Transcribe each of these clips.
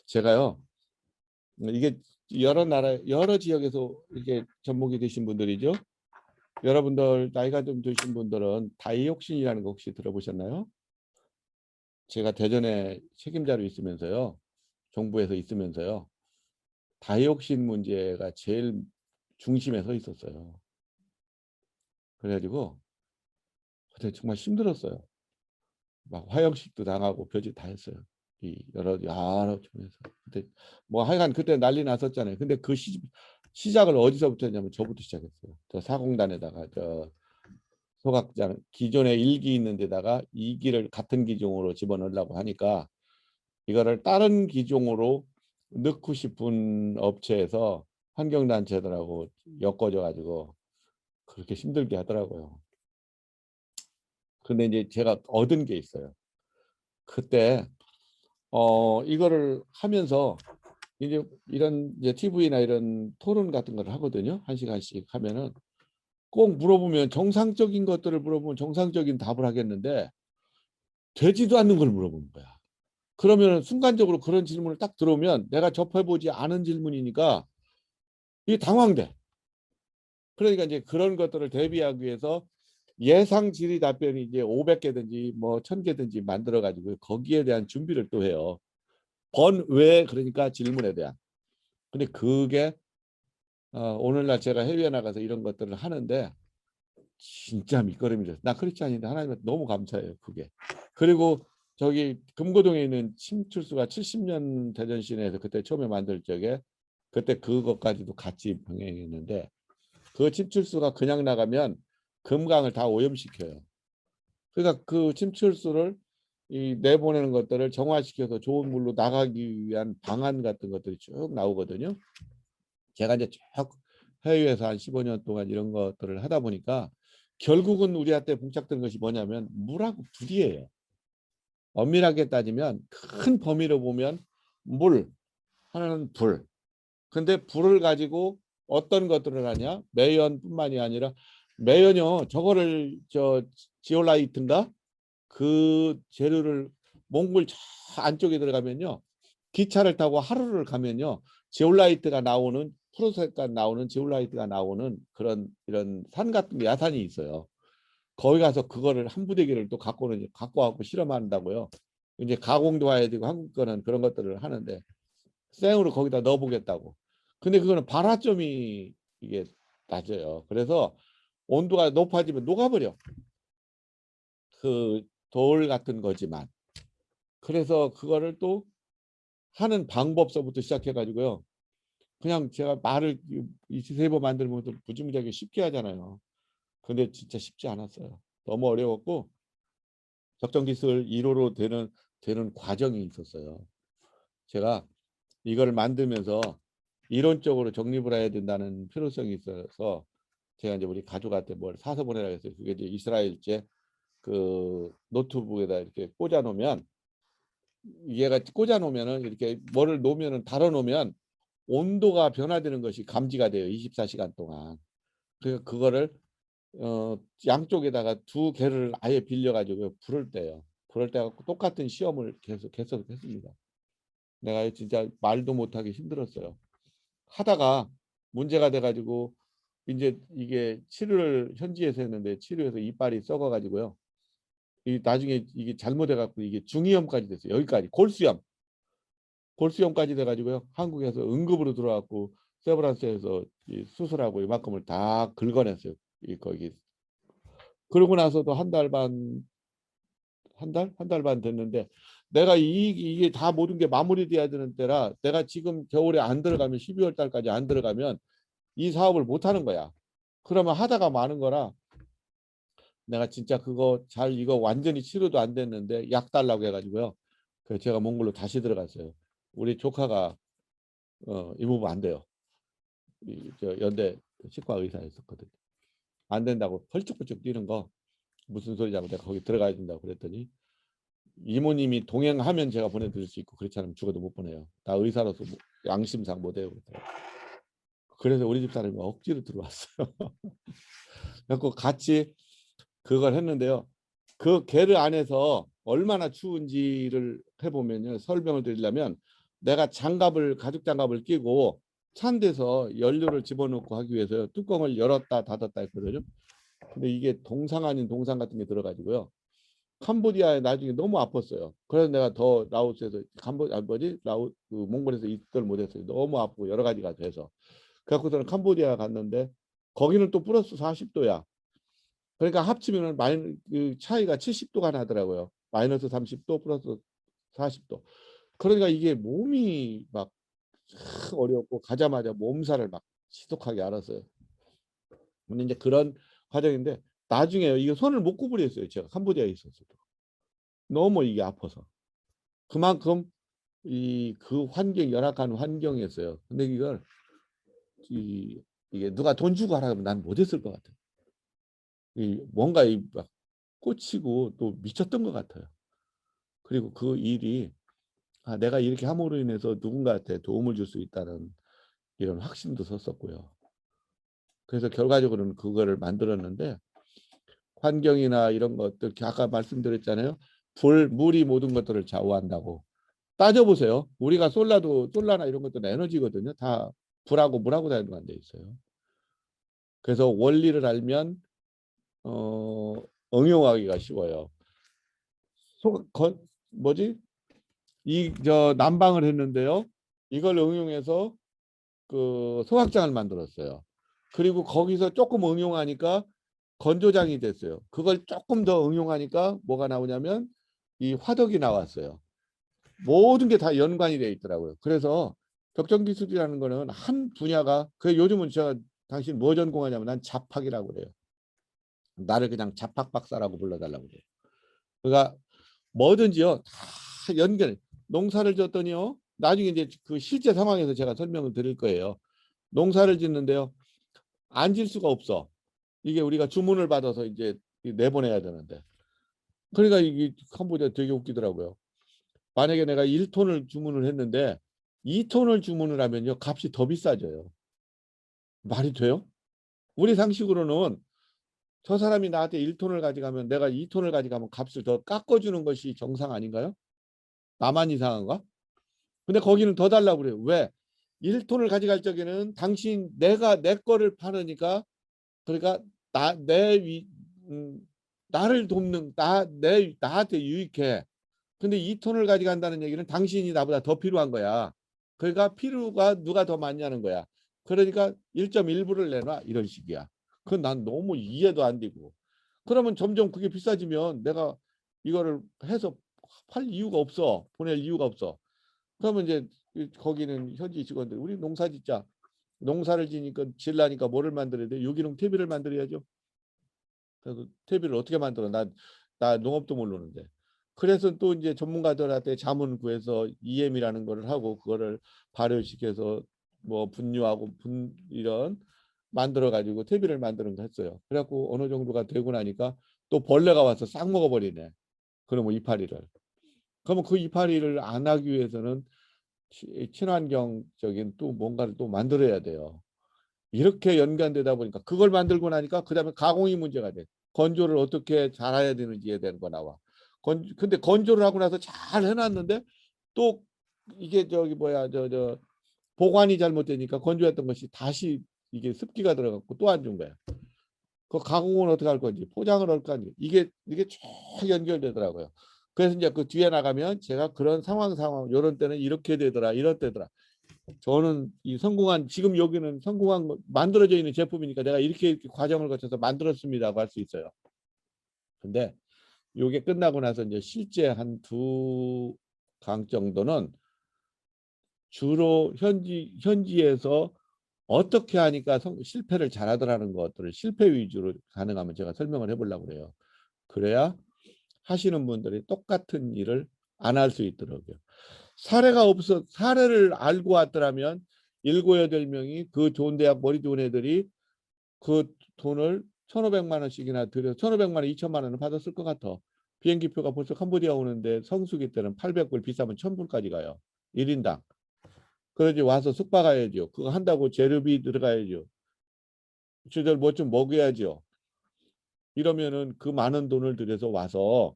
제가요, 이게 여러 나라, 여러 지역에서 이게 접목이 되신 분들이죠. 여러분들 나이가 좀 드신 분들은 다이옥신이라는 거 혹시 들어보셨나요? 제가 대전에 책임자로 있으면서요, 정부에서 있으면서요, 다이옥신 문제가 제일 중심에 서 있었어요. 그래가지고 그때 정말 힘들었어요. 막 화형식도 당하고 별짓 다 했어요. 이 여러 쪽에서. 그때 뭐 하여간 그때 난리 났었잖아요. 근데 그 시작을 어디서부터 했냐면 저부터 시작했어요. 저 사공단에다가 저 소각장 기존에 1기 있는 데다가 2기를 같은 기종으로 집어넣으려고 하니까 이거를 다른 기종으로 넣고 싶은 업체에서 환경단체들하고 엮어져 가지고 그렇게 힘들게 하더라고요. 근데 이제 제가 얻은 게 있어요. 그때 이거를 하면서 이제 이런 이제 TV나 이런 토론 같은 걸 하거든요. 1시간씩 하면은 꼭 물어보면 정상적인 것들을 물어보면 정상적인 답을 하겠는데 되지도 않는 걸 물어보는 거야. 그러면 순간적으로 그런 질문을 딱 들어오면 내가 접해보지 않은 질문이니까 이게 당황돼. 그러니까 이제 그런 것들을 대비하기 위해서 예상 질의 답변이 이제 500개든지 뭐 1000개든지 만들어 가지고 거기에 대한 준비를 또 해요. 번외 그러니까 질문에 대한. 근데 그게 오늘날 제가 해외에 나가서 이런 것들을 하는데 진짜 밑거름이 됐어요. 나 크리스찬인데 하나님한테 너무 감사해요. 그게. 그리고 저기 금고동에 있는 침출수가 70년 대전 시내에서 그때 처음에 만들 적에 그때 그것까지도 같이 병행했는데 그 침출수가 그냥 나가면 금강을 다 오염시켜요. 그러니까 그 침출수를 내보내는 것들을 정화시켜서 좋은 물로 나가기 위한 방안 같은 것들이 쭉 나오거든요. 제가 이제 쭉 해외에서 한 15년 동안 이런 것들을 하다 보니까 결국은 우리한테 봉착된 것이 뭐냐면 물하고 불이에요. 엄밀하게 따지면 큰 범위로 보면 물, 하나는 불. 근데 불을 가지고 어떤 것들을 하냐? 매연뿐만이 아니라 매연요. 저거를 지올라이트인가? 그 재료를 몽골 저 안쪽에 들어가면요. 기차를 타고 하루를 가면요. 지올라이트가 나오는 프로세스가 나오는 지올라이트가 나오는 그런 이런 산 같은 야산이 있어요. 거기 가서 그거를 한 부대기를 또 갖고 와고 실험한다고요. 이제 가공도 해야 되고 한국 거는 그런 것들을 하는데 생으로 거기다 넣어보겠다고. 근데 그거는 발화점이 이게 낮아요. 그래서 온도가 높아지면 녹아버려. 그 돌 같은 거지만. 그래서 그거를 또 하는 방법서부터 시작해 가지고요. 그냥 제가 말을 이 세버 만들면 부지무지하게 쉽게 하잖아요. 근데 진짜 쉽지 않았어요. 너무 어려웠고 적정기술 1호로 되는 과정이 있었어요. 제가 이걸 만들면서 이론적으로 정립을 해야 된다는 필요성이 있어서 제가 이제 우리 가족한테 뭘 사서 보내라 했어요. 그게 이제 이스라엘제 그 노트북에다 이렇게 꽂아 놓으면 얘가 꽂아 놓으면은 이렇게 뭐를 놓으면은 달아 놓으면 온도가 변화되는 것이 감지가 돼요. 24시간 동안. 그래서 그거를 양쪽에다가 두 개를 아예 빌려 가지고 불을 떼요. 불을 떼 갖고 똑같은 시험을 계속 했습니다. 내가 진짜 말도 못하기 힘들었어요. 하다가 문제가 돼 가지고 이제 이게 치료를 현지에서 했는데 치료해서 이빨이 썩어 가지고요. 이 나중에 이게 잘못해 갖고 이게 중이염까지 됐어요. 여기까지 골수염까지 돼 가지고요. 한국에서 응급으로 들어왔고 세브란스에서 수술하고 이만큼을 다 긁어냈어요. 거기. 그러고 나서도 한 달 반 됐는데 내가 이게 다 모든 게 마무리돼야 되는 때라 내가 지금 겨울에 안 들어가면 12월 달까지 안 들어가면 이 사업을 못 하는 거야. 그러면 하다가 마는 거라 내가 진짜 그거 이거 완전히 치료도 안 됐는데 약 달라고 해가지고요. 그래서 제가 몽골로 다시 들어갔어요. 우리 조카가 이모부 안 돼요. 저 연대 치과 의사였었거든요. 안 된다고 펄쩍펄쩍 뛰는 거 무슨 소리냐고 내가 거기 들어가야 된다고 그랬더니 이모님이 동행하면 제가 보내드릴 수 있고 그렇지 않으면 죽어도 못 보내요. 나 의사로서 양심상 못해요. 그래서 우리 집 사람이 억지로 들어왔어요. 그래서 같이 그걸 했는데요. 그 게르 안에서 얼마나 추운지를 해보면요. 설명을 드리려면 내가 가죽 장갑을 끼고 찬 데서 연료를 집어넣고 하기 위해서 뚜껑을 열었다 닫았다 했거든요. 근데 이게 동상 아닌 동상 같은 게 들어가지고요. 캄보디아에 나중에 너무 아팠어요. 그래서 내가 더 라오스에서 몽골에서 이틀 못했어요. 너무 아프고 여러 가지가 돼서. 그래갖고서는 캄보디아 갔는데 거기는 또 플러스 40도야. 그러니까 합치면은 그 차이가 70도가 나더라고요. 마이너스 30도 플러스 40도. 그러니까 이게 몸이 막 어렵고 가자마자 몸살을 막 지독하게 앓았어요. 근데 이제 그런 과정인데 나중에 이거 손을 못 구부렸어요. 제가 캄보디아에 있었어도. 너무 이게 아파서. 그만큼 그 열악한 환경이었어요. 근데 이게 누가 돈 주고 하라면 난 못했을 것 같아요. 뭔가 막 꽂히고 또 미쳤던 것 같아요. 그리고 그 일이 내가 이렇게 함으로 인해서 누군가한테 도움을 줄 수 있다는 이런 확신도 섰었고요. 그래서 결과적으로는 그거를 만들었는데 환경이나 이런 것들 아까 말씀드렸잖아요. 물이 모든 것들을 좌우한다고. 따져보세요. 우리가 솔라나 이런 것들은 에너지거든요. 다 불하고 물하고 다 연관돼 있어요. 그래서 원리를 알면 응용하기가 쉬워요. 뭐지? 난방을 했는데요. 이걸 응용해서 그 소각장을 만들었어요. 그리고 거기서 조금 응용하니까 건조장이 됐어요. 그걸 조금 더 응용하니까 뭐가 나오냐면 이 화덕이 나왔어요. 모든 게 다 연관이 되어 있더라고요. 그래서 격전기술이라는 거는 한 분야가 요즘은 제가 당신 뭐 전공하냐면 난 잡학이라고 그래요. 나를 그냥 잡학 박사라고 불러달라고 그래요. 그러니까 뭐든지요 다 연결. 농사를 졌더니요. 나중에 이제 그 실제 상황에서 제가 설명을 드릴 거예요. 농사를 짓는데요. 안 질 수가 없어. 이게 우리가 주문을 받아서 이제 내보내야 되는데. 그러니까 이게 캄보디아 되게 웃기더라고요. 만약에 내가 1톤을 주문을 했는데 2톤을 주문을 하면요. 값이 더 비싸져요. 말이 돼요? 우리 상식으로는 저 사람이 나한테 1톤을 가져가면 내가 2톤을 가져가면 값을 더 깎아주는 것이 정상 아닌가요? 나만 이상한가? 근데 거기는 더 달라고 그래요. 왜? 1톤을 가져갈 적에는 내가 내 거를 파니까 그러니까 나, 내 위, 나를 돕는 나한테 유익해. 근데 2톤을 가져간다는 얘기는 당신이 나보다 더 필요한 거야. 그러니까 필요가 누가 더 많냐는 거야. 그러니까 1.1불을 내놔 이런 식이야. 그건 난 너무 이해도 안 되고. 그러면 점점 그게 비싸지면 내가 이거를 해서 팔 이유가 없어. 보낼 이유가 없어. 그러면 이제 거기는 현지 직원들 우리 농사 짓자. 농사를 지니까 질라니까 뭐를 만들어야 돼? 유기농 퇴비를 만들어야죠. 그래서 퇴비를 어떻게 만들어? 나 농업도 모르는데. 그래서 또 이제 전문가들한테 자문 구해서 EM이라는 거를 하고 그거를 발효시켜서 뭐 분유하고 이런 만들어 가지고 퇴비를 만드는 거 했어요. 그래갖고 어느 정도가 되고 나니까 또 벌레가 와서 싹 먹어버리네. 그러면 이파리를. 그러면 그 이파리를 안 하기 위해서는 친환경적인 또 뭔가를 또 만들어야 돼요. 이렇게 연관되다 보니까 그걸 만들고 나니까 그다음에 가공이 문제가 돼. 건조를 어떻게 잘해야 되는지에 대한 거 나와. 근데 건조를 하고 나서 잘 해놨는데 또 이게 보관이 잘못되니까 건조했던 것이 다시 이게 습기가 들어갔고 또 안 좋은 거야. 그 가공은 어떻게 할 건지 포장을 할 건지 이게 쭉 연결되더라고요. 그래서 이제 그 뒤에 나가면 제가 그런 상황 이런 때는 이렇게 되더라 이런 때더라. 저는 지금 여기는 성공한 만들어져 있는 제품이니까 내가 이렇게 과정을 거쳐서 만들었습니다고 할 수 있어요. 근데 이게 끝나고 나서 이제 실제 한 2강 정도는 주로 현지에서 어떻게 하니까 실패를 잘하더라는 것들을 실패 위주로 가능하면 제가 설명을 해보려고 그래요. 그래야 하시는 분들이 똑같은 일을 안 할 수 있더라고요. 사례를 알고 왔더라면 7, 8명이 그 좋은 대학 머리 좋은 애들이 그 돈을 1,500만 원씩이나 들여 1,500만 원, 2천만 원을 받았을 것 같아. 비행기표가 벌써 캄보디아 오는데 성수기 때는 800불 비싸면 1,000불까지 가요. 1인당. 그러지 와서 숙박해야죠. 그거 한다고 재료비 들어가야죠. 저들 뭐 좀 먹여야죠. 이러면은 그 많은 돈을 들여서 와서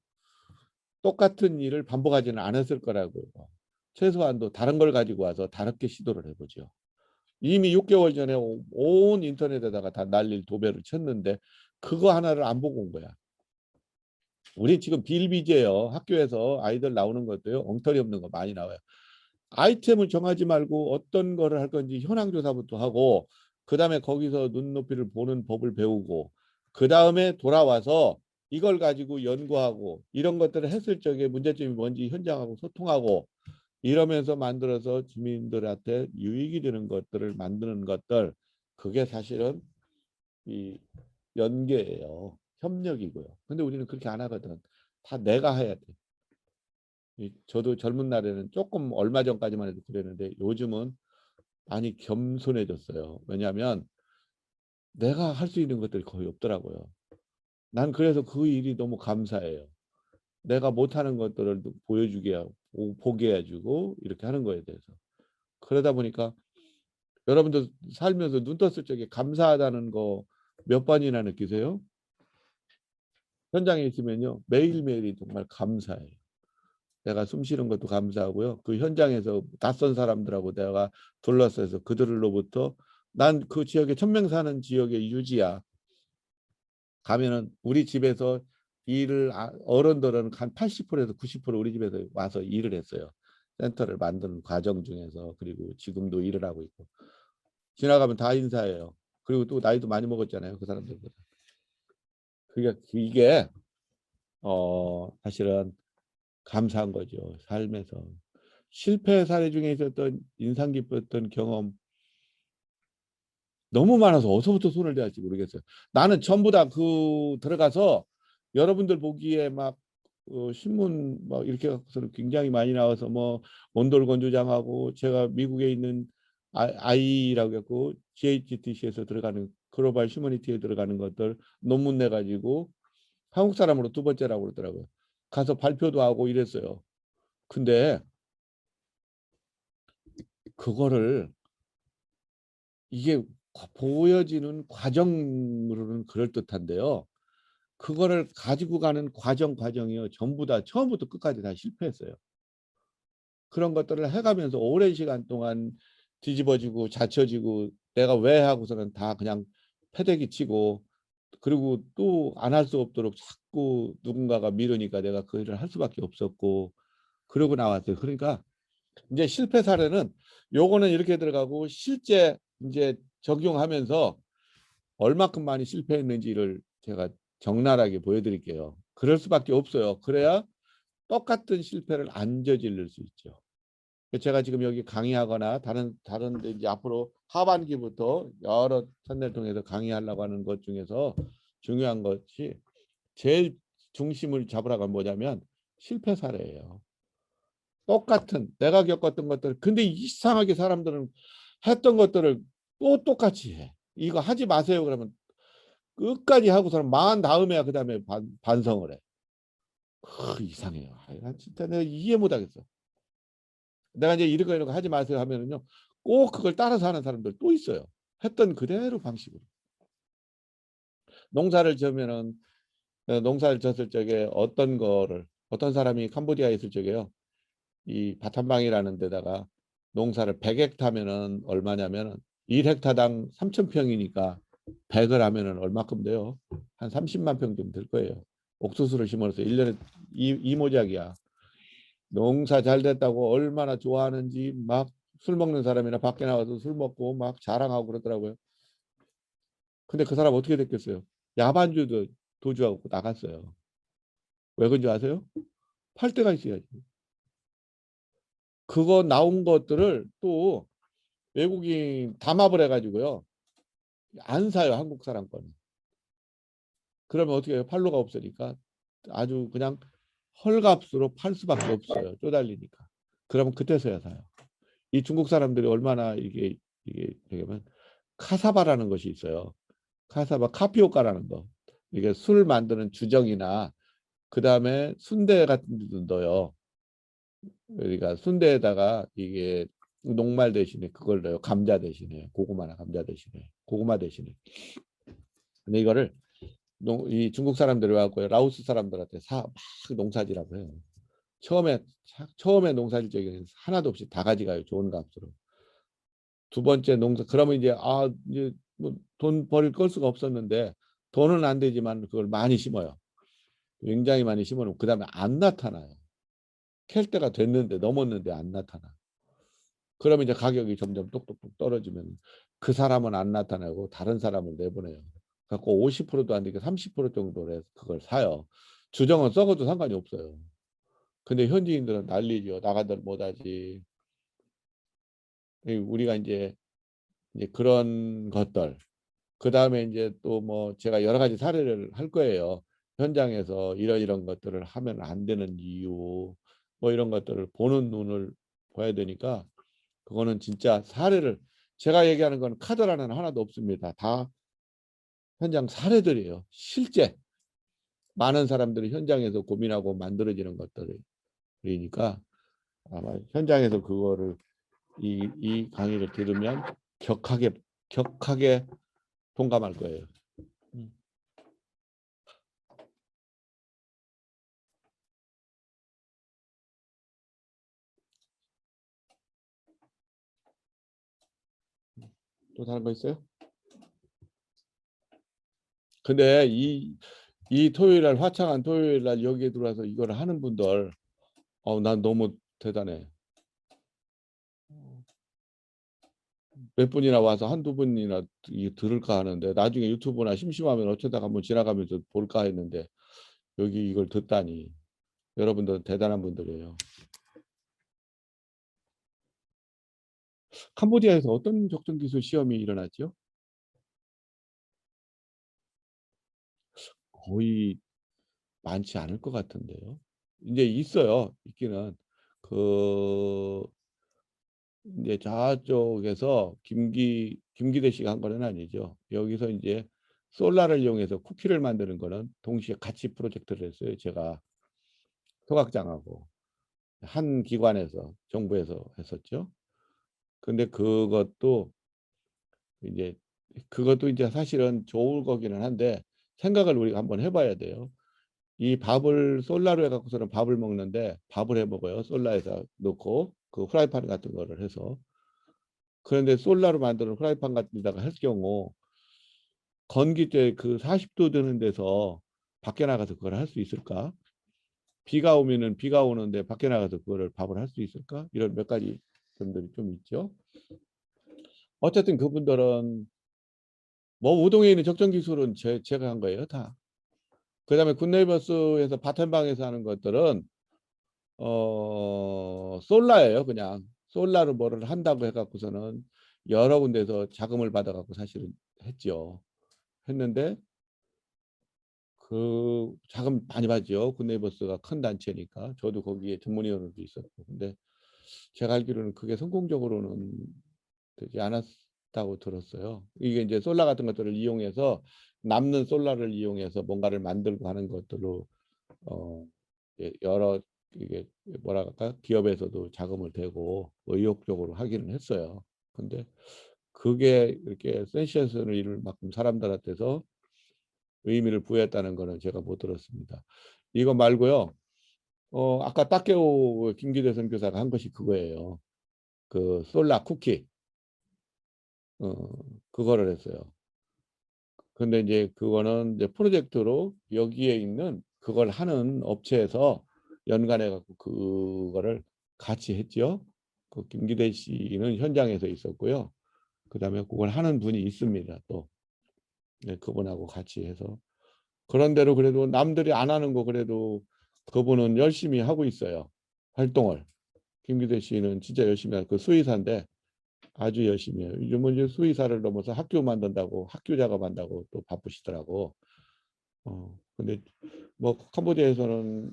똑같은 일을 반복하지는 않았을 거라고요. 최소한도 다른 걸 가지고 와서 다르게 시도를 해보죠. 이미 6개월 전에 온 인터넷에다가 다 난리를 도배를 쳤는데 그거 하나를 안 보고 온 거야. 우리 지금 비일비재예요. 학교에서 아이들 나오는 것도요. 엉터리 없는 거 많이 나와요. 아이템을 정하지 말고 어떤 거를 할 건지 현황 조사부터 하고 그다음에 거기서 눈높이를 보는 법을 배우고 그다음에 돌아와서 이걸 가지고 연구하고 이런 것들을 했을 적에 문제점이 뭔지 현장하고 소통하고 이러면서 만들어서 주민들한테 유익이 되는 것들을 만드는 것들 그게 사실은 이 연계예요. 협력이고요. 근데 우리는 그렇게 안 하거든. 다 내가 해야 돼. 저도 젊은 날에는 조금 얼마 전까지만 해도 그랬는데 요즘은 많이 겸손해졌어요. 왜냐하면 내가 할 수 있는 것들이 거의 없더라고요. 난 그래서 그 일이 너무 감사해요. 내가 못하는 것들을 보여주게 하고 보게 해주고 이렇게 하는 거에 대해서. 그러다 보니까 여러분들 살면서 눈 떴을 적에 감사하다는 거 몇 번이나 느끼세요? 현장에 있으면요. 매일매일이 정말 감사해요. 내가 숨 쉬는 것도 감사하고요. 그 현장에서 낯선 사람들하고 내가 둘러싸여서 그들로부터 난 그 지역에 1000명 사는 지역의 유지야. 가면은 우리 집에서 일을 어른들은 한 80%에서 90% 우리 집에서 와서 일을 했어요. 센터를 만드는 과정 중에서 그리고 지금도 일을 하고 있고 지나가면 다 인사해요. 그리고 또 나이도 많이 먹었잖아요. 그 사람들보다. 이게 사실은 감사한 거죠. 삶에서. 실패 사례 중에 있었던 인상 깊었던 경험 너무 많아서 어디서부터 손을 대야 할지 모르겠어요. 나는 전부 다 그 들어가서 여러분들 보기에 막 신문 막 이렇게 갖고서는 굉장히 많이 나와서 뭐 온돌 건조장하고 제가 미국에 있는 아이라고 했고 GHTC에서 들어가는 글로벌 휴머니티에 들어가는 것들 논문 내 가지고 한국 사람으로 2번째라고 그러더라고요. 가서 발표도 하고 이랬어요. 근데 그거를 이게 보여지는 과정으로는 그럴듯한데요. 그거를 가지고 가는 과정이요. 전부 다 처음부터 끝까지 다 실패했어요. 그런 것들을 해가면서 오랜 시간 동안 뒤집어지고 자쳐지고 내가 왜 하고서는 다 그냥 패대기 치고 그리고 또 안 할 수 없도록 자꾸 누군가가 미루니까 내가 그 일을 할 수밖에 없었고 그러고 나왔어요. 그러니까 이제 실패 사례는 요거는 이렇게 들어가고 실제 이제 적용하면서 얼마큼 많이 실패했는지를 제가 적나라하게 보여드릴게요. 그럴 수밖에 없어요. 그래야 똑같은 실패를 안 저지를 수 있죠. 제가 지금 여기 강의하거나 다른 데 이제 앞으로 하반기부터 여러 채널 통해서 강의하려고 하는 것 중에서 중요한 것이 제일 중심을 잡으라고 뭐냐면 실패 사례예요. 똑같은 내가 겪었던 것들 근데 이상하게 사람들은 했던 것들을 또 똑같이 해. 이거 하지 마세요. 그러면 끝까지 하고서는 망한 다음에야 그다음에 반성을 해. 이상해요. 난 진짜 내가 이해 못하겠어. 내가 이제 이런 거 하지 마세요 하면은요. 꼭 그걸 따라서 하는 사람들 또 있어요. 했던 그대로 방식으로. 농사를 지으면은 농사를 졌을 적에 어떤 사람이 캄보디아에 있을 적에요. 이 바탄방이라는 데다가 농사를 100헥타면은 얼마냐면은 1헥타당 3,000평이니까 100을 하면은 얼마큼 돼요? 한 30만 평 정도 될 거예요. 옥수수를 심어서 1년에 이모작이야. 농사 잘 됐다고 얼마나 좋아하는지 막 술 먹는 사람이나 밖에 나가서 술 먹고 막 자랑하고 그러더라고요. 근데 그 사람 어떻게 됐겠어요? 야반주도 도주하고 나갔어요. 왜 그런지 아세요? 팔 데가 있어야지. 그거 나온 것들을 또 외국인 담합을 해가지고요. 안 사요. 한국 사람 거는. 그러면 어떻게 해요? 팔로가 없으니까 아주 그냥 헐값으로 팔 수밖에 없어요. 쪼달리니까. 그러면 그때서야 사요. 이 중국 사람들이 얼마나 이게 되면 카사바라는 것이 있어요. 카사바 카피오카라는 거. 이게 술 만드는 주정이나 그 다음에 순대 같은 데도 넣어요. 그러니까 순대에다가 이게 녹말 대신에 그걸 넣어요. 감자 대신에 고구마나 감자 대신에 고구마 대신에. 근데 이거를 이 중국 사람들이 와고 라오스 사람들한테 막 농사지라고 해요. 처음에 농사질 적에는 하나도 없이 다 가져가요. 좋은 값으로. 두 번째 농사 그러면 이제 뭐 돈 버릴 걸 수가 없었는데 돈은 안 되지만 그걸 많이 심어요. 굉장히 많이 심어놓고 그다음에 안 나타나요. 캘 때가 됐는데 넘었는데 안 나타나. 그러면 이제 가격이 점점 똑똑똑 떨어지면 그 사람은 안 나타나고 다른 사람을 내보내요. 갖고 50%도 안 되게 30% 정도로 해서 그걸 사요. 주정은 썩어도 상관이 없어요. 근데 현지인들은 난리죠. 나가들 못하지. 우리가 이제 그런 것들. 그 다음에 이제 또 뭐 제가 여러 가지 사례를 할 거예요. 현장에서 이런 것들을 하면 안 되는 이유, 뭐 이런 것들을 보는 눈을 봐야 되니까 그거는 진짜 사례를 제가 얘기하는 건 카드라는 하나도 없습니다. 다 현장 사례들이에요. 실제 많은 사람들이 현장에서 고민하고 만들어지는 것들이니까 아마 현장에서 그거를 이 강의를 들으면 격하게 동감할 거예요. 또 다른 거 있어요? 근데 이 토요일 날 화창한 토요일 날 여기에 들어와서 이걸 하는 분들 난 너무 대단해. 몇 분이나 와서 한두 분이나 들을까 하는데 나중에 유튜브나 심심하면 어쩌다가 한번 지나가면서 볼까 했는데 여기 이걸 듣다니 여러분들 대단한 분들이에요. 캄보디아에서 어떤 적정기술 시험이 일어났죠? 거의 많지 않을 것 같은데요. 이제 있어요. 있기는 그 이제 저쪽에서 김기대 씨가 한 거는 아니죠. 여기서 이제 솔라를 이용해서 쿠키를 만드는 거는 동시에 같이 프로젝트를 했어요. 제가 소각장하고 한 기관에서 정부에서 했었죠. 근데 이제 그것도 이제 사실은 좋을 거기는 한데 생각을 우리가 한번 해봐야 돼요. 이 밥을 솔라로 해갖고서는 밥을 먹는데 밥을 해 먹어요. 솔라에서 넣고 그 프라이팬 같은 거를 해서. 그런데 솔라로 만드는 프라이팬 같은 데다가 할 경우 건기때 그 40도 되는 데서 밖에 나가서 그걸 할 수 있을까? 비가 오면은 비가 오는데 밖에 나가서 그거를 밥을 할 수 있을까? 이런 몇 가지 점들이 좀 있죠. 어쨌든 그분들은 뭐 우동에 있는 적정 기술은 제가 한 거예요, 다. 그다음에 굿네이버스에서 바텐방에서 하는 것들은 솔라예요, 그냥. 솔라로 뭐를 한다고 해갖고서는 여러 군데서 자금을 받아갖고 사실은 했죠. 했는데 그 자금 많이 받죠. 굿네이버스가 큰 단체니까. 저도 거기에 전문위원으로도 있었고. 근데 제가 알기로는 그게 성공적으로는 되지 않았다고 들었어요. 이게 이제 솔라 같은 것들을 이용해서 남는 솔라를 이용해서 뭔가를 만들고 하는 것들로 여러 이게 뭐라 할까 기업에서도 자금을 대고 의욕적으로 하기는 했어요. 근데 그게 이렇게 센세이션을 이룰 만큼 사람들한테서 의미를 부여했다는 거는 제가 못 들었습니다. 이거 말고요. 아까 딱깨오 김기대 선교사가 한 것이 그거예요. 그 솔라 쿠키. 어, 그거를 했어요. 근데 이제 그거는 이제 프로젝트로 여기에 있는 그걸 하는 업체에서 연관해 갖고 그거를 같이 했죠. 그 김기대 씨는 현장에서 있었고요. 그다음에 그걸 하는 분이 있습니다. 또 네, 그분하고 같이 해서 그런대로 그래도 남들이 안 하는 거 그래도 그분은 열심히 하고 있어요. 활동을. 김기대 씨는 진짜 열심히 하고 그 수의사인데 아주 열심히 해요. 요즘은 이제 수의사를 넘어서 학교 만든다고 학교 작업한다고 또 바쁘시더라고. 근데 뭐 캄보디아에서는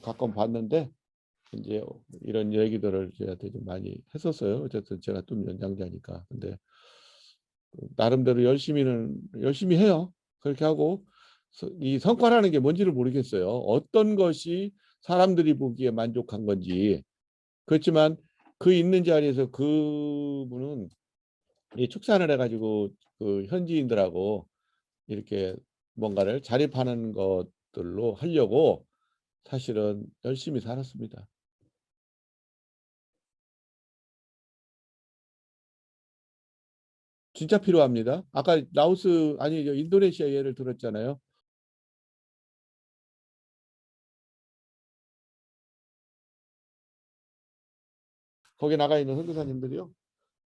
가끔 봤는데 이제 이런 얘기들을 저한테 좀 많이 했었어요. 어쨌든 제가 좀 연장자니까. 근데 나름대로 열심히 해요. 그렇게 하고 이 성과라는 게 뭔지를 모르겠어요. 어떤 것이 사람들이 보기에 만족한 건지. 그렇지만 그 있는 자리에서 그분은 이 축산을 해가지고 그 현지인들하고 이렇게 뭔가를 자립하는 것들로 하려고 사실은 열심히 살았습니다. 진짜 필요합니다. 아까 라오스 아니 인도네시아 예를 들었잖아요. 거기 나가 있는 선교사님들이요.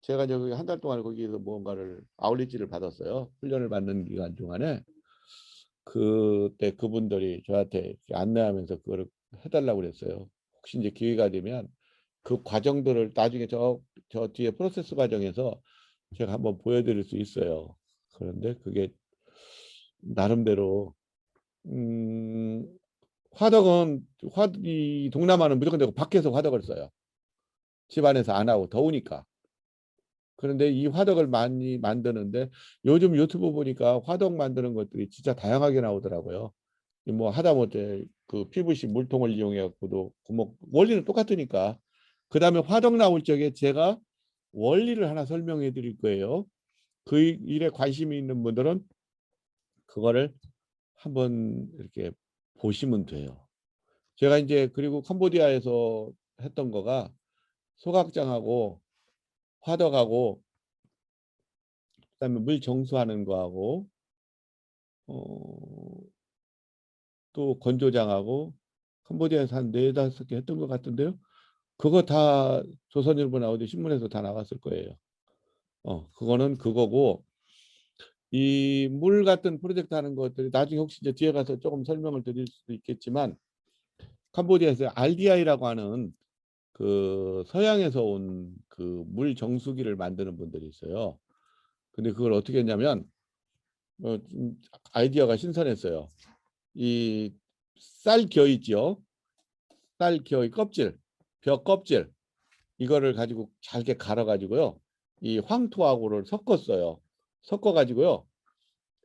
제가 저기 한 달 동안 거기서 무언가를 아울리지를 받았어요. 훈련을 받는 기간 동안에 그때 그분들이 저한테 안내하면서 그거를 해달라고 그랬어요. 혹시 이제 기회가 되면 그 과정들을 나중에 저 뒤에 프로세스 과정에서 제가 한번 보여드릴 수 있어요. 그런데 그게 나름대로 음, 화덕은 이 동남아는 무조건 되고 밖에서 화덕을 써요. 집안에서 안 하고 더우니까. 그런데 이 화덕을 많이 만드는데 요즘 유튜브 보니까 화덕 만드는 것들이 진짜 다양하게 나오더라고요. 뭐 하다못해 그 PVC 물통을 이용해 갖고도 구멍 원리는 똑같으니까. 그다음에 화덕 나올 적에 제가 원리를 하나 설명해 드릴 거예요. 그 일에 관심이 있는 분들은 그거를 한번 이렇게 보시면 돼요. 제가 이제 그리고 캄보디아에서 했던 거가 소각장하고 화덕하고 그다음에 물 정수하는 거하고 어, 또 건조장하고 캄보디아에서 한 네다섯 개 했던 것 같은데요. 그거 다 조선일보 나오듯 신문에서 다 나왔을 거예요. 그거는 그거고 이 물 같은 프로젝트 하는 것들이 나중에 혹시 이제 뒤에 가서 조금 설명을 드릴 수도 있겠지만 캄보디아에서 RDI라고 하는 그 서양에서 온 그 물 정수기를 만드는 분들이 있어요. 근데 그걸 어떻게 했냐면 좀 아이디어가 신선했어요. 이 쌀겨 있죠. 쌀겨 껍질, 벼 껍질 이거를 가지고 잘게 갈아 가지고요. 이 황토하고를 섞었어요. 섞어 가지고요.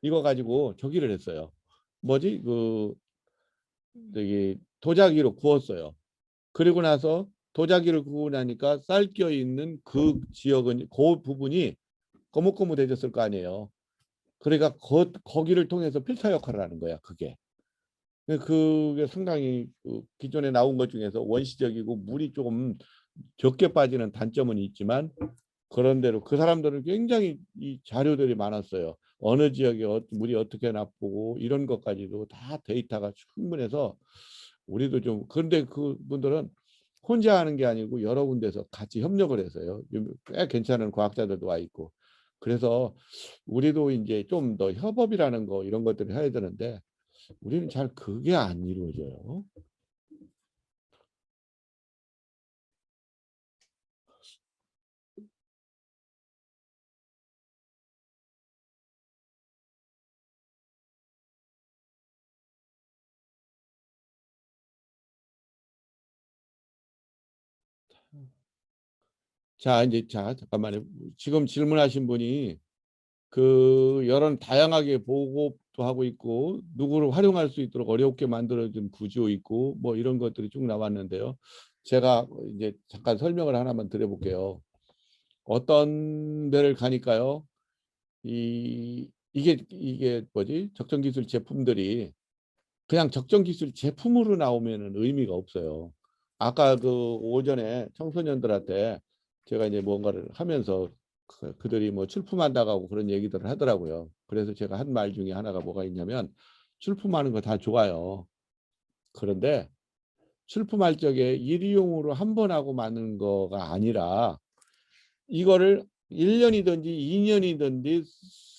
이거 가지고 저기를 했어요. 뭐지? 그 저기 도자기로 구웠어요. 그리고 나서 도자기를 구우고 나니까 쌀겨 있는 그 지역은 그 부분이 거뭇거뭇해졌을 거 아니에요. 그러니까 거기를 통해서 필터 역할을 하는 거야. 그게 상당히 그 기존에 나온 것 중에서 원시적이고 물이 조금 적게 빠지는 단점은 있지만 그런대로 그 사람들은 굉장히 이 자료들이 많았어요. 어느 지역에 물이 어떻게 나쁘고 이런 것까지도 다 데이터가 충분해서 우리도 좀 그런데 그분들은 혼자 하는 게 아니고 여러 군데서 같이 협력을 해서요. 꽤 괜찮은 과학자들도 와 있고 그래서 우리도 이제 좀 더 협업이라는 거 이런 것들을 해야 되는데 우리는 잘 그게 안 이루어져요. 자, 이제 자, 잠깐만요. 지금 질문하신 분이 그 여러 다양하게 보고도 하고 있고 누구를 활용할 수 있도록 어렵게 만들어진 구조 있고 뭐 이런 것들이 쭉 나왔는데요. 제가 이제 잠깐 설명을 하나만 드려볼게요. 어떤 데를 가니까요. 이게 뭐지? 적정 기술 제품들이 그냥 적정 기술 제품으로 나오면은 의미가 없어요. 아까 그 오전에 청소년들한테 제가 이제 뭔가를 하면서 그들이 뭐 출품한다고 그런 얘기들을 하더라고요. 그래서 제가 한 말 중에 하나가 뭐가 있냐면 출품하는 거 다 좋아요. 그런데 출품할 적에 일회용으로 한 번 하고 마는 거가 아니라 이거를 1년이든지 2년이든지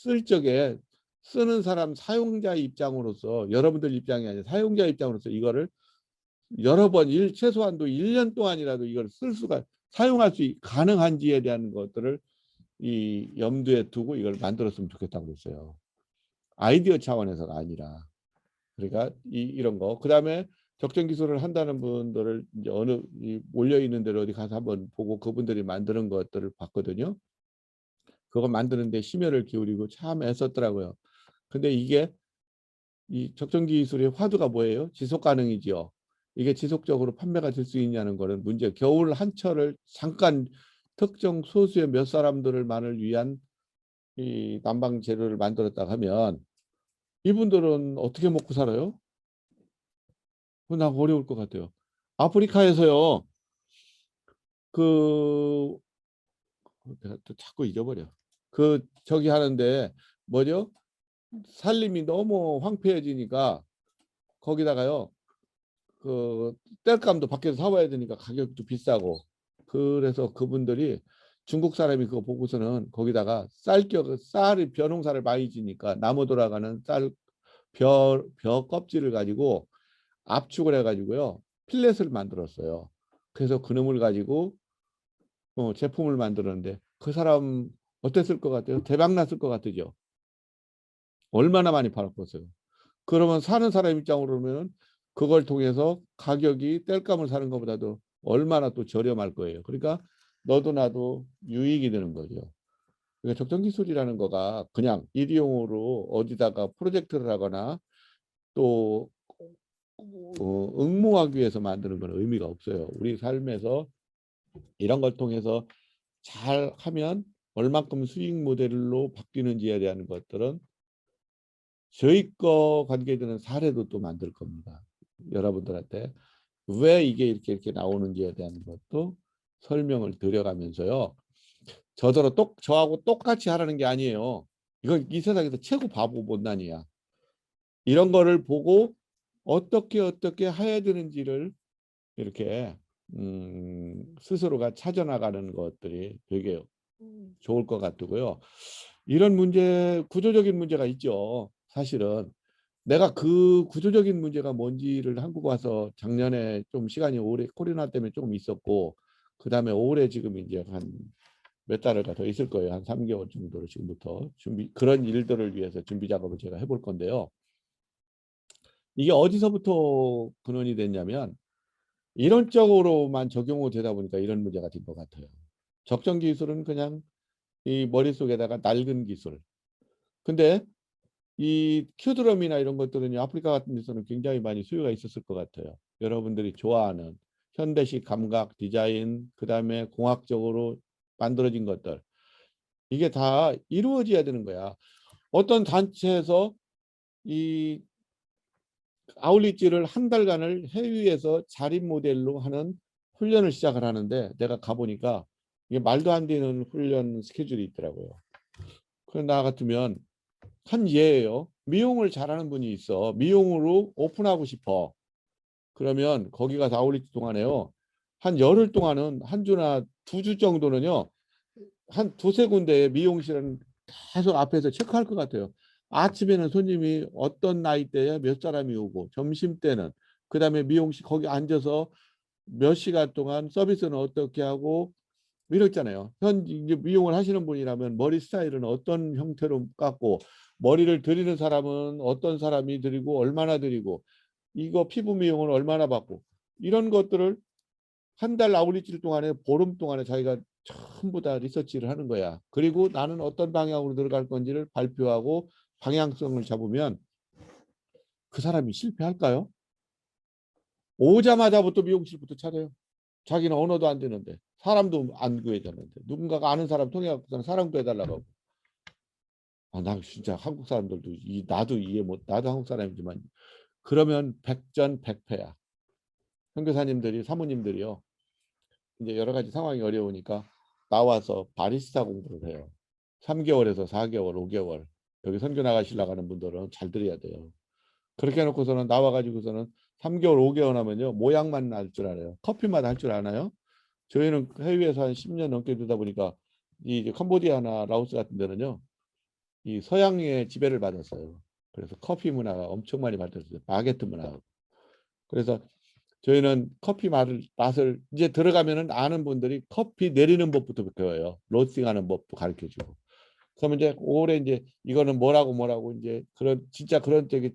쓸 적에 쓰는 사람 사용자 입장으로서 여러분들 입장이 아니라 사용자 입장으로서 이거를 여러 번 최소한도 1년 동안이라도 이걸 쓸 수가 사용할 수 가능한지에 대한 것들을 이 염두에 두고 이걸 만들었으면 좋겠다고 그랬어요. 아이디어 차원에서가 아니라 그러니까 이런 거 그다음에 적정 기술을 한다는 분들을 이제 어느 몰려 있는 데로 어디 가서 한번 보고 그분들이 만드는 것들을 봤거든요. 그거 만드는데 심혈을 기울이고 참 애썼더라고요. 근데 이게 이 적정 기술의 화두가 뭐예요? 지속 가능이지요. 이게 지속적으로 판매가 될 수 있냐는 거는 문제. 겨울 한철을 잠깐 특정 소수의 몇 사람들만을 위한 이 난방 재료를 만들었다 하면 이분들은 어떻게 먹고 살아요? 그건 나 어려울 것 같아요. 아프리카에서요. 그 내가 또 자꾸 잊어버려. 그 저기 하는데 뭐죠? 살림이 너무 황폐해지니까 거기다가요. 그 땔감도 밖에서 사와야 되니까 가격도 비싸고 그래서 그분들이 중국 사람이 그거 보고서는 거기다가 쌀이 벼농사를 많이 지니까 나무 돌아가는 벼 껍질을 가지고 압축을 해가지고요 필렛을 만들었어요. 그래서 그놈을 가지고 제품을 만들었는데 그 사람 어땠을 것 같아요? 대박 났을 것 같으죠? 얼마나 많이 팔았겠어요. 그러면 사는 사람 입장으로 면 그걸 통해서 가격이 땔감을 사는 것보다도 얼마나 또 저렴할 거예요. 그러니까 너도 나도 유익이 되는 거죠. 그러니까 적정 기술이라는 거가 그냥 일회용으로 어디다가 프로젝트를 하거나 또 응모하기 위해서 만드는 건 의미가 없어요. 우리 삶에서 이런 걸 통해서 잘 하면 얼만큼 수익 모델로 바뀌는지에 대한 것들은 저희 거 관계되는 사례도 또 만들 겁니다. 여러분들한테 왜 이게 이렇게 나오는지에 대한 것도 설명을 드려가면서요. 저하고 똑같이 하라는 게 아니에요. 이건 이 세상에서 최고 바보 못난이야. 이런 거를 보고 어떻게 해야 되는지를 이렇게 스스로가 찾아나가는 것들이 되게 좋을 것 같고요. 이런 구조적인 문제가 있죠. 사실은 내가 그 구조적인 문제가 뭔지를 한국 와서 작년에 좀 시간이 오래 코로나 때문에 조금 있었고 그다음에 올해 지금 이제 한 몇 달을 더 있을 거예요. 한 3개월 정도로 지금부터 그런 일들을 위해서 준비 작업을 제가 해볼 건데요. 이게 어디서부터 근원이 됐냐면 이론적으로만 적용이 되다 보니까 이런 문제가 된 것 같아요. 적정 기술은 그냥 이 머릿속에다가 낡은 기술. 근데 이 큐드럼이나 이런 것들은 아프리카 같은 데서는 굉장히 많이 수요가 있었을 것 같아요. 여러분들이 좋아하는 현대식 감각, 디자인, 그 다음에 공학적으로 만들어진 것들. 이게 다 이루어져야 되는 거야. 어떤 단체에서 이 아울릿지를 한 달간을 해외에서 자립 모델로 하는 훈련을 시작을 하는데 내가 가보니까 이게 말도 안 되는 훈련 스케줄이 있더라고요. 그래서 나 같으면 한 예예요. 미용을 잘하는 분이 있어. 미용으로 오픈하고 싶어. 그러면 거기 가서 아울릿지 동안에요. 한 열흘 동안은 한 주나 2주 정도는요. 한 두세 군데의 미용실은 계속 앞에서 체크할 것 같아요. 아침에는 손님이 어떤 나이대에 몇 사람이 오고 점심때는 그다음에 미용실 거기 앉아서 몇 시간 동안 서비스는 어떻게 하고 이랬잖아요. 이제 미용을 하시는 분이라면 머리 스타일은 어떤 형태로 깎고 머리를 들이는 사람은 어떤 사람이 들이고 얼마나 들이고 이거 피부 미용은 얼마나 받고 이런 것들을 한 달 아울릿질 동안에 보름 동안에 자기가 전부 다 리서치를 하는 거야. 그리고 나는 어떤 방향으로 들어갈 건지를 발표하고 방향성을 잡으면 그 사람이 실패할까요? 오자마자부터 미용실부터 차려요. 자기는 언어도 안 되는데 사람도 안 구해졌는데 누군가가 아는 사람 통해 갖고서는 사람 구해달라고 하고 나 진짜 한국 사람들도 나도 이해 못 나도 한국 사람이지만 그러면 백전백패야. 선교사님들이 사모님들이요 이제 여러 가지 상황이 어려우니까 나와서 바리스타 공부를 해요. 3개월에서 4개월, 5개월. 여기 선교 나가시려고 하는 분들은 잘 들어야 돼요. 그렇게 해놓고서는 나와가지고서는 3개월, 5개월 하면요. 모양만 할 줄 알아요. 커피만 할 줄 아나요? 저희는 해외에서 한 10년 넘게 되다 보니까 이 캄보디아나 라오스 같은 데는요. 이 서양의 지배를 받았어요. 그래서 커피 문화가 엄청 많이 발달했어요. 바게트 문화. 그래서 저희는 커피 맛을 이제 들어가면은 아는 분들이 커피 내리는 법부터 배워요. 로스팅하는 법도 가르쳐 주고. 그러면 이제 올해 이제 이거는 뭐라고 이제 그런 진짜 그런 되게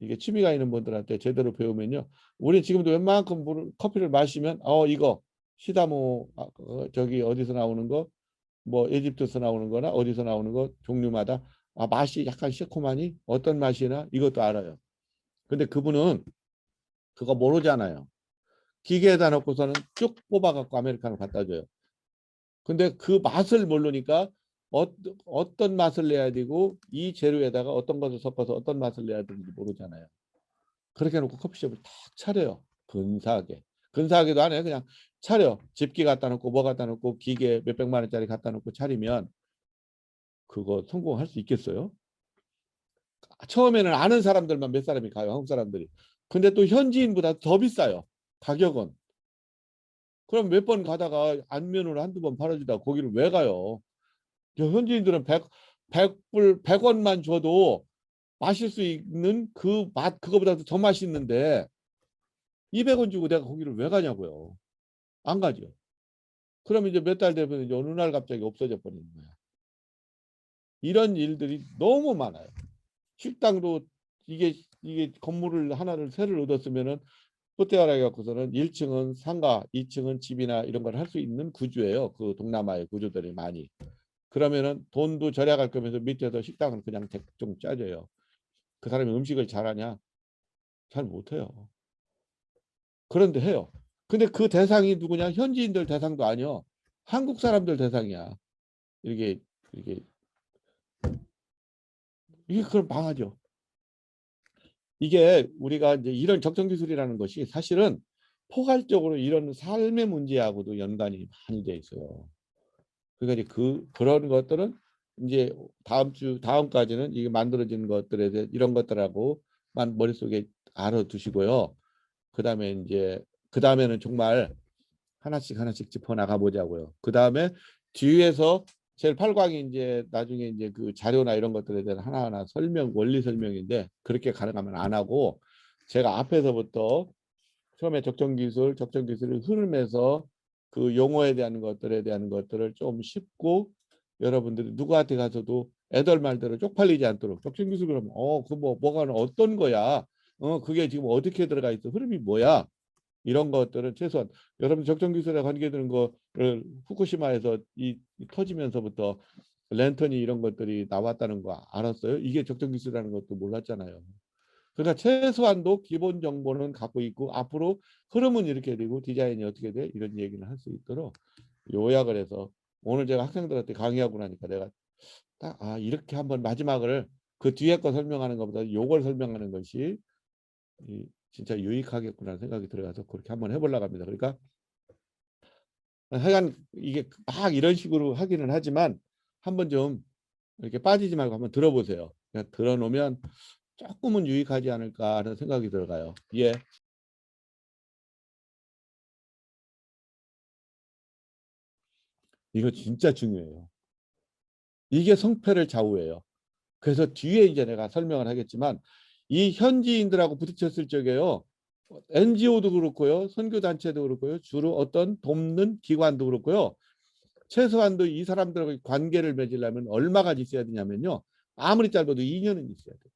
이게 취미가 있는 분들한테 제대로 배우면요. 우리 지금도 웬만큼 커피를 마시면 이거 시다모 저기 어디서 나오는 거 뭐 에집트에서 나오는 거나 어디서 나오는 거 종류마다 맛이 약간 시커하니 어떤 맛이나 이것도 알아요. 근데 그분은 그거 모르잖아요. 기계에다 넣고서는 쭉 뽑아갖고 아메리카노 갖다 줘요. 근데 그 맛을 모르니까 어떤 맛을 내야 되고 이 재료에다가 어떤 것을 섞어서 어떤 맛을 내야 되는지 모르잖아요. 그렇게 해놓고 커피숍을 탁 차려요. 근사하게. 근사하게도 안 해요. 그냥 차려. 집기 갖다 놓고 뭐 갖다 놓고 기계 몇백만 원짜리 갖다 놓고 차리면 그거 성공할 수 있겠어요? 처음에는 아는 사람들만 몇 사람이 가요. 한국 사람들이. 근데 또 현지인보다 더 비싸요. 가격은. 그럼 몇 번 가다가 안면으로 한두 번 팔아주다가 거기를 왜 가요? 현지인들은 100불, 100원만 줘도 마실 수 있는 그 맛, 그거보다도 더 맛있는데 200원 주고 내가 거기를 왜 가냐고요. 안 가죠. 그럼 이제 몇 달 되면 이제 어느 날 갑자기 없어져 버리는 거야. 이런 일들이 너무 많아요. 식당도 이게 건물을 하나를 새를 얻었으면은 호텔을 해갖고서는 1층은 상가, 2층은 집이나 이런 걸 할 수 있는 구조예요. 그 동남아의 구조들이 많이. 그러면은 돈도 절약할 거면서 밑에서 식당은 그냥 대충 짜져요. 그 사람이 음식을 잘하냐? 잘 못해요. 그런데 해요. 근데 그 대상이 누구냐? 현지인들 대상도 아니요. 한국 사람들 대상이야. 이게 이게 이게 그럼 망하죠. 이게 우리가 이제 이런 적정 기술이라는 것이 사실은 포괄적으로 이런 삶의 문제하고도 연관이 많이 돼 있어요. 그러니까 이제 그런 것들은 이제 다음까지는 이게 만들어진 것들에 대해 이런 것들하고만 머릿속에 알아두시고요. 그다음에 이제 그다음에는 정말 하나씩 짚어 나가 보자고요. 그다음에 뒤에서 제일 8강이 이제 나중에 이제 그 자료나 이런 것들에 대한 하나하나 원리 설명인데 그렇게 가능하면 안 하고 제가 앞에서부터 처음에 적정 기술의 흐름에서 그 용어에 대한 것들을 좀 쉽고 여러분들이 누구한테 가서도 애들 말대로 쪽팔리지 않도록 적정 기술 그러면 그 뭐가 어떤 거야? 그게 지금 어떻게 들어가 있어? 흐름이 뭐야? 이런 것들은 최소한 여러분 적정 기술에 관계되는 거를 후쿠시마에서 이 터지면서부터 랜턴이 이런 것들이 나왔다는 거 알았어요? 이게 적정 기술이라는 것도 몰랐잖아요. 그러니까 최소한도 기본 정보는 갖고 있고 앞으로 흐름은 이렇게 되고 디자인이 어떻게 돼? 이런 얘기를 할 수 있도록 요약을 해서 오늘 제가 학생들한테 강의하고 나니까 내가 딱 이렇게 한번 마지막을 그 뒤에 거 설명하는 것보다 요걸 설명하는 것이 진짜 유익하겠구나 생각이 들어가서 그렇게 한번 해보려고 합니다. 그러니까 하여간 이게 막 이런 식으로 하기는 하지만 한번 좀 이렇게 빠지지 말고 한번 들어보세요. 그냥 들어놓으면 조금은 유익하지 않을까 하는 생각이 들어가요. 예. 이거 진짜 중요해요. 이게 성패를 좌우해요. 그래서 뒤에 이제 내가 설명을 하겠지만 이 현지인들하고 부딪혔을 적에요. NGO도 그렇고요. 선교단체도 그렇고요. 주로 어떤 돕는 기관도 그렇고요. 최소한도 이 사람들하고 관계를 맺으려면 얼마가 있어야 되냐면요. 아무리 짧아도 2년은 있어야 돼요.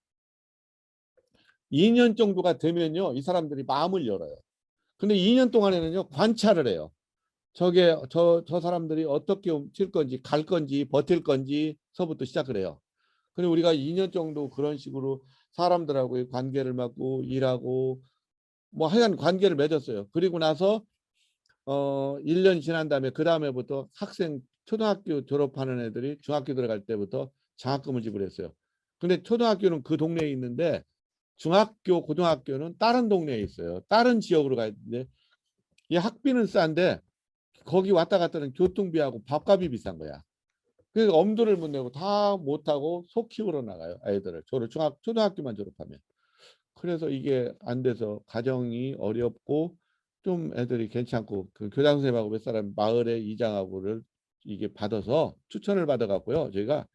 2년 정도가 되면요. 이 사람들이 마음을 열어요. 근데 2년 동안에는요. 관찰을 해요. 저 사람들이 어떻게 칠 건지 갈 건지 버틸 건지서부터 시작을 해요. 근데 우리가 2년 정도 그런 식으로 사람들하고의 관계를 맺고 일하고 뭐 하여간 관계를 맺었어요. 그리고 나서 1년 지난 다음에 그 다음에부터 초등학교 졸업하는 애들이 중학교 들어갈 때부터 장학금을 지불했어요. 근데 초등학교는 그 동네에 있는데 중학교, 고등학교는 다른 동네에 있어요. 다른 지역으로 가야 되는데 이 학비는 싼데 거기 왔다 갔다 하는 교통비하고 밥값이 비싼 거야. 그래서 엄두를 못 내고 다 못하고 속 키우러 나가요. 아이들을. 초등학교만 졸업하면. 그래서 이게 안 돼서 가정이 어렵고 좀 애들이 괜찮고 그 교장 선생님하고 몇 사람 마을의 이장하고를 이게 받아서 추천을 받아 갖고요. 저희가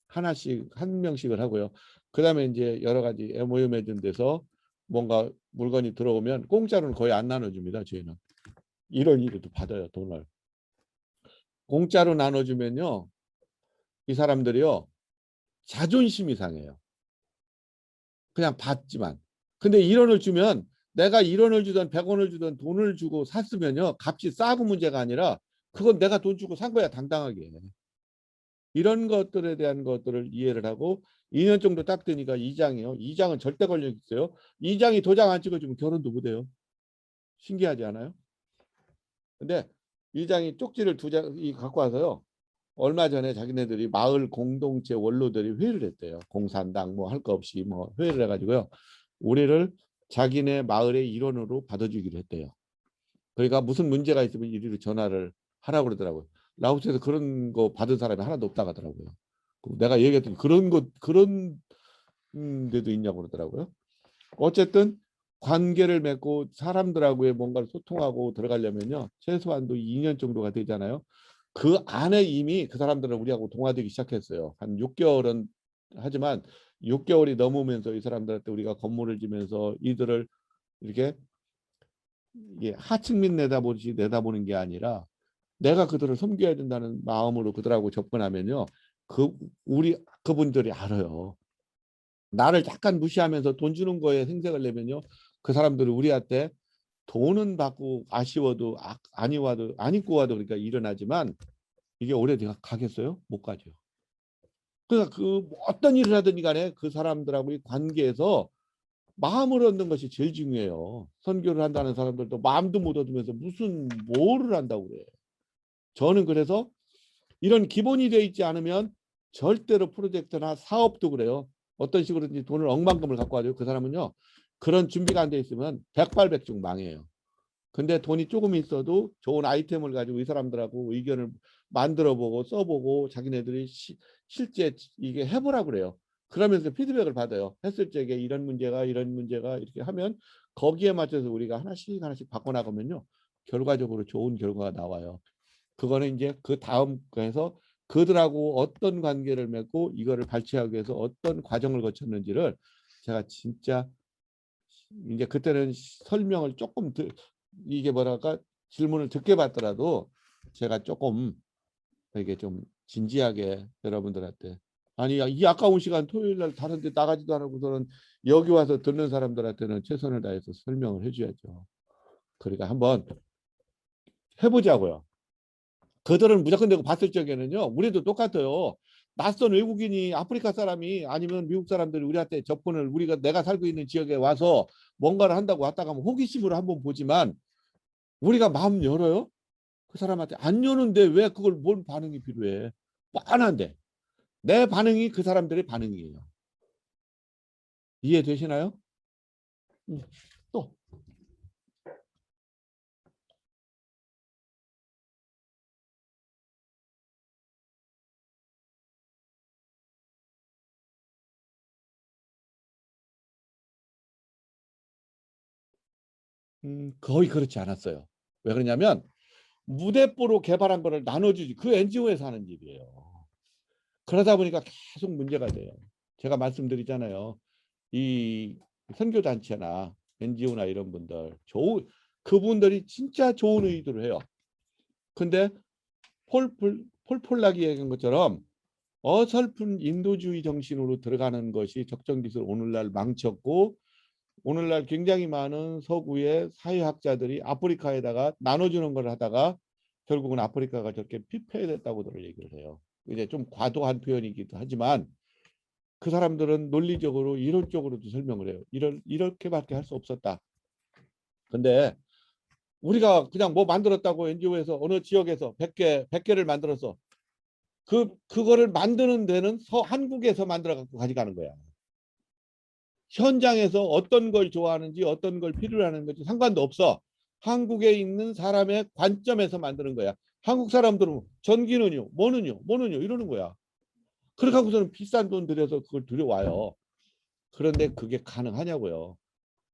하나씩 한 명씩을 하고요. 그다음에 이제 여러 가지 MOU 맺은 데서 뭔가 물건이 들어오면 공짜로는 거의 안 나눠줍니다. 저희는 이런 일에도 받아요 돈을. 공짜로 나눠주면요 이 사람들이요 자존심이 상해요. 그냥 받지만. 근데 1원을 주면 내가 1원을 주든 100원을 주든 돈을 주고 샀으면요. 값이 싸고 문제가 아니라 그건 내가 돈 주고 산 거야 당당하게. 이런 것들에 대한 것들을 이해를 하고 2년 정도 딱 되니까 이장이요. 이장은 절대 걸려 있어요. 이장이 도장 안 찍어주면 결혼도 못해요. 신기하지 않아요? 근데 이장이 쪽지를 2장 갖고 와서요. 얼마 전에 자기네들이 마을 공동체 원로들이 회의를 했대요. 공산당 뭐 할 거 없이 뭐 회의를 해가지고요. 우리를 자기네 마을의 일원으로 받아주기로 했대요. 그러니까 무슨 문제가 있으면 이리로 전화를 하라고 그러더라고요. 라오스에서 그런 거 받은 사람이 하나도 없다고 하더라고요. 내가 얘기했더니 그런 데도 있냐고 그러더라고요. 어쨌든 관계를 맺고 사람들하고의 뭔가를 소통하고 들어가려면요. 최소한도 2년 정도가 되잖아요. 그 안에 이미 그 사람들은 우리하고 동화되기 시작했어요. 한 6개월은 하지만 6개월이 넘으면서 이 사람들한테 우리가 건물을 지면서 이들을 이렇게 이게 하층민 내다보듯이 내다보는 게 아니라 내가 그들을 섬겨야 된다는 마음으로 그들하고 접근하면요. 그분들이 알아요. 나를 약간 무시하면서 돈 주는 거에 생색을 내면요. 그 사람들이 우리한테 돈은 받고 아쉬워도 안 입고 와도 그러니까 일어나지만 이게 오래 가겠어요? 못 가죠. 그러니까 그 어떤 일을 하든지 간에 그 사람들하고의 관계에서 마음을 얻는 것이 제일 중요해요. 선교를 한다는 사람들도 마음도 못 얻으면서 무슨 뭐를 한다고 그래. 저는 그래서 이런 기본이 돼 있지 않으면 절대로 프로젝트나 사업도 그래요. 어떤 식으로든지 돈을 억만금을 갖고 와도 그 사람은요. 그런 준비가 안 돼 있으면 백발백중 망해요. 근데 돈이 조금 있어도 좋은 아이템을 가지고 이 사람들하고 의견을 만들어보고 써보고 자기네들이 실제 이게 해보라 그래요. 그러면서 피드백을 받아요. 했을 적에 이런 문제가 이렇게 하면 거기에 맞춰서 우리가 하나씩 바꿔나가면요. 결과적으로 좋은 결과가 나와요. 그거는 이제 그 다음 거에서 그들하고 어떤 관계를 맺고 이거를 발췌하기 위해서 어떤 과정을 거쳤는지를 제가 진짜 이제 그때는 설명을 조금 이게 뭐랄까 질문을 듣게 받더라도 제가 조금 이게 좀 진지하게 여러분들한테 아니 이 아까운 시간 토요일 날 다른 데 나가지도 않고서는 여기 와서 듣는 사람들한테는 최선을 다해서 설명을 해줘야죠. 그러니까 한번 해보자고요. 그들은 무조건 되고 봤을 적에는요. 우리도 똑같아요. 낯선 외국인이 아프리카 사람이 아니면 미국 사람들이 우리한테 접근을 내가 살고 있는 지역에 와서 뭔가를 한다고 왔다가 하면 호기심으로 한번 보지만 우리가 마음 열어요? 그 사람한테 안 여는데 왜 그걸 뭔 반응이 필요해? 뻔한데 내 반응이 그 사람들의 반응이에요. 이해되시나요? 또 거의 그렇지 않았어요. 왜 그러냐면 무대뽀로 개발한 거를 나눠주지 그 NGO에서 하는 일이에요. 그러다 보니까 계속 문제가 돼요. 제가 말씀드리잖아요. 이 선교단체나 NGO나 이런 분들 그분들이 진짜 좋은 의도를 해요. 근데 폴폴락이 얘기한 것처럼 어설픈 인도주의 정신으로 들어가는 것이 적정짓을 오늘날 망쳤고 오늘날 굉장히 많은 서구의 사회학자들이 아프리카에다가 나눠주는 걸 하다가 결국은 아프리카가 저렇게 피폐해졌다고들 얘기를 해요. 이제 좀 과도한 표현이기도 하지만 그 사람들은 논리적으로 이론적으로도 설명을 해요. 이렇게밖에 할 수 없었다. 근데 우리가 그냥 뭐 만들었다고 NGO에서 어느 지역에서 100개를 만들어서 그거를 만드는 데는 한국에서 만들어 갖고 가져가는 거야. 현장에서 어떤 걸 좋아하는지 어떤 걸 필요로 하는 건지 상관도 없어. 한국에 있는 사람의 관점에서 만드는 거야. 한국 사람들은 전기는요, 뭐는요 이러는 거야. 그렇게 하고서는 비싼 돈 들여서 그걸 들여와요. 그런데 그게 가능하냐고요.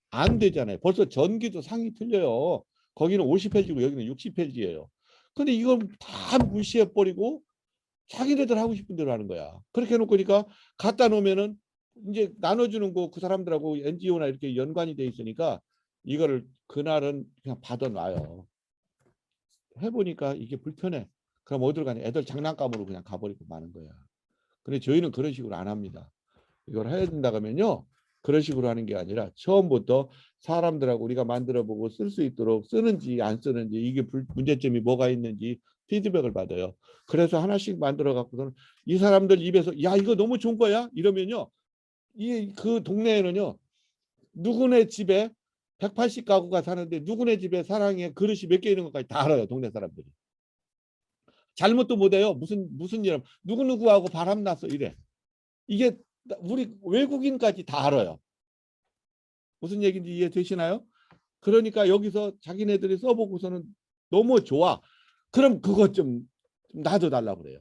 안 되잖아요. 벌써 전기도 상이 틀려요. 거기는 50페이지고 여기는 60페이지예요. 근데 이걸 다 무시해버리고 자기네들 하고 싶은 대로 하는 거야. 그렇게 해놓고 그러니까 갖다 놓으면은 이제 나눠주는 거 그 사람들하고 NGO나 이렇게 연관이 돼 있으니까 이거를 그날은 그냥 받아놔요. 해보니까 이게 불편해. 그럼 어디로 가냐? 애들 장난감으로 그냥 가버리고 마는 거야. 근데 저희는 그런 식으로 안 합니다. 이걸 해야 된다 하면요. 그런 식으로 하는 게 아니라 처음부터 사람들하고 우리가 만들어보고 쓸 수 있도록 쓰는지 안 쓰는지 이게 문제점이 뭐가 있는지 피드백을 받아요. 그래서 하나씩 만들어 갖고서는 이 사람들 입에서 야 이거 너무 좋은 거야 이러면요. 그 동네에는요. 누구네 집에 180가구가 사는데 누구네 집에 사랑의 그릇이 몇 개 있는 것까지 다 알아요. 동네 사람들이. 잘못도 못해요. 무슨 일 누구누구하고 바람 났어 이래. 이게 우리 외국인까지 다 알아요. 무슨 얘기인지 이해되시나요? 그러니까 여기서 자기네들이 써보고서는 너무 좋아. 그럼 그것 좀 놔둬달라고 그래요.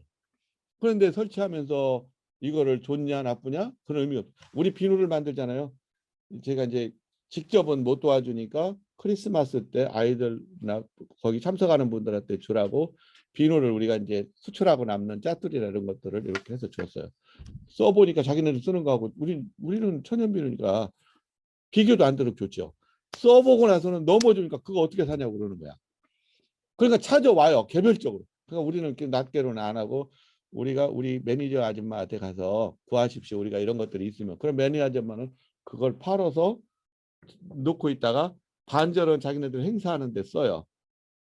그런데 설치하면서 이거를 좋냐 나쁘냐 그런 의미 없어. 우리 비누를 만들잖아요. 제가 이제 직접은 못 도와주니까 크리스마스 때 아이들나 거기 참석하는 분들한테 주라고 비누를 우리가 이제 수출하고 남는 짜투리나 이런 것들을 이렇게 해서 줬어요. 써보니까 자기네들 쓰는 거하고 우리는 천연 비누니까 비교도 안 되도록 좋죠. 써보고 나서는 넘어지니까 그거 어떻게 사냐고 그러는 거야. 그러니까 찾아와요 개별적으로. 그러니까 우리는 이렇게 낱개로는 안 하고 우리가 우리 매니저 아줌마한테 가서 구하십시오. 우리가 이런 것들이 있으면 그럼 매니저 아줌마는 그걸 팔아서 놓고 있다가 반절은 자기네들 행사하는 데 써요.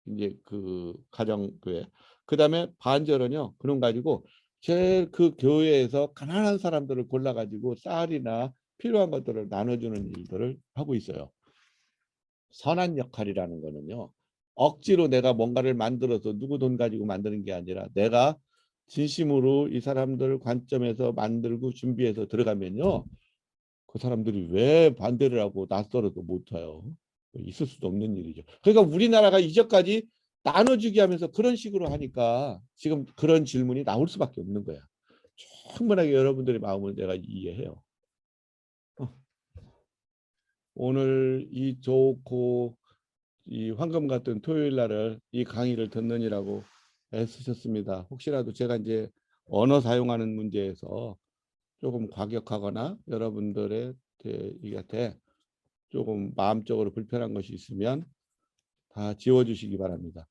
이제 그 가정 교회. 그다음에 반절은요. 그런 가지고 제일 그 교회에서 가난한 사람들을 골라 가지고 쌀이나 필요한 것들을 나눠주는 일들을 하고 있어요. 선한 역할이라는 거는요. 억지로 내가 뭔가를 만들어서 누구 돈 가지고 만드는 게 아니라 내가 진심으로 이 사람들 관점에서 만들고 준비해서 들어가면요. 그 사람들이 왜 반대를 하고 낯설어도 못해요. 있을 수도 없는 일이죠. 그러니까 우리나라가 이제까지 나눠주기 하면서 그런 식으로 하니까 지금 그런 질문이 나올 수밖에 없는 거야. 충분하게 여러분들의 마음을 내가 이해해요. 오늘 이 좋고 이 황금 같은 토요일 날을 이 강의를 듣느니라고 애쓰셨습니다. 혹시라도 제가 이제 언어 사용하는 문제에서 조금 과격하거나 여러분들의 이한테 조금 마음적으로 불편한 것이 있으면 다 지워주시기 바랍니다.